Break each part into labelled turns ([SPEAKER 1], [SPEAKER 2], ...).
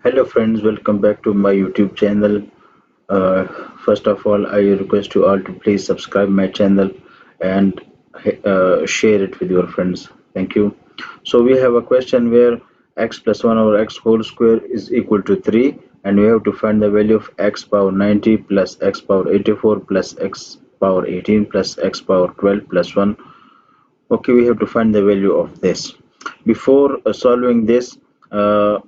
[SPEAKER 1] Hello friends, welcome back to my YouTube channel. Uh, First of all, I request you all to please subscribe my channel and share it with your friends. Thank you. So we have a question where x plus 1 over x whole square is equal to 3, and we have to find the value of x power 90 plus x power 84 plus x power 18 plus x power 12 plus 1. Okay, we have to find the value of this. Before solving this, uh,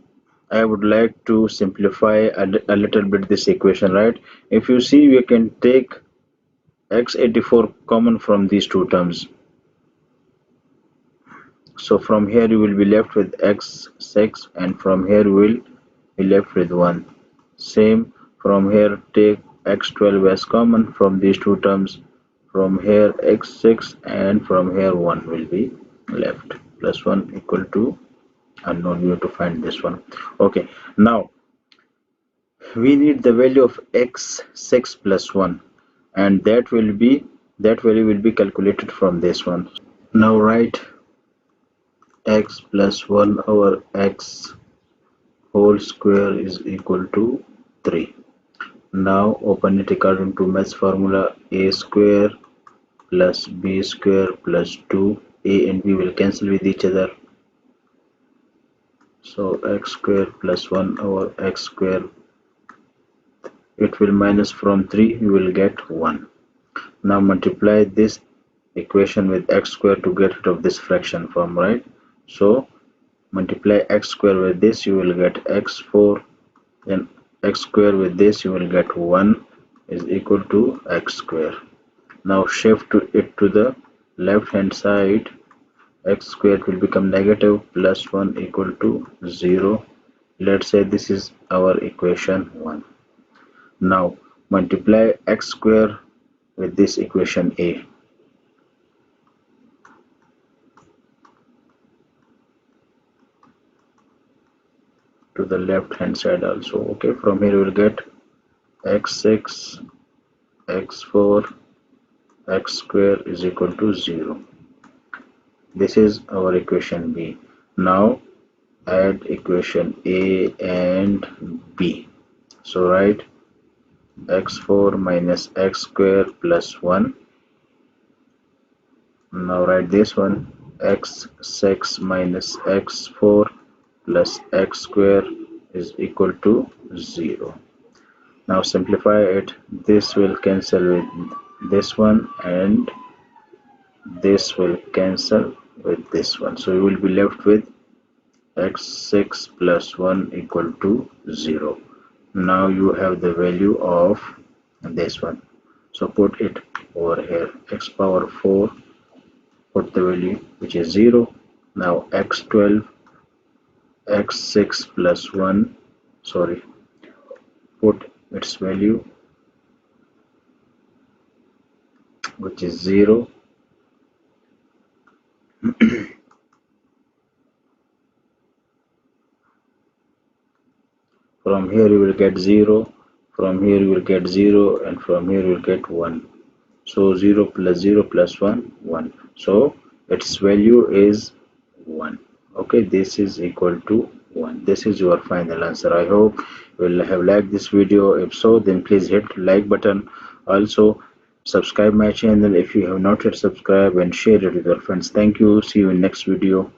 [SPEAKER 1] I would like to simplify a little bit this equation, right? If you see, we can take x84 common from these two terms. So from here you will be left with x6, and from here you will be left with 1. Same from here, take x12 as common from these two terms. From here x6, and from here 1 will be left. Plus 1 equal to unknown. We have to find this one. Okay, now we need the value of x6 plus 1, and that value will be calculated from this one. Now write x plus 1 over x whole square is equal to 3. Now open it according to maths formula. A square plus b square plus 2. A and b will cancel with each other, so x square plus 1 over x square, it will minus from 3, you will get 1. Now multiply this equation with x square to get rid of this fraction form, right? So multiply x square with this, you will get x4, then x square with this, you will get 1 is equal to x square. Now shift it to the left hand side. X square will become negative, plus 1 equal to 0. Let's say this is our equation 1. Now multiply x square with this equation A. To the left hand side also. Okay, from here we will get x6 x4 x square is equal to 0. This is our equation B. Now add equation A and B. So write x4 minus x square plus 1. Now write this one, x6 minus x4 plus x square is equal to 0. Now simplify it. This will cancel with this one, and this will cancel with this one. So you will be left with x6 plus 1 equal to 0. Now you have the value of this one. So put it over here. X power 4, put the value which is 0. Now x12, x6 plus 1, sorry, put its value which is 0. From here you will get 0, from here you will get 0, and from here you will get 1. So 0 plus 0 plus 1, 1. So its value is 1. Okay, this is equal to 1. This is your final answer. I hope you will have liked this video. If so, then please hit like button. Also subscribe my channel if you have not yet subscribed, and share it with your friends. Thank you. See you in next video.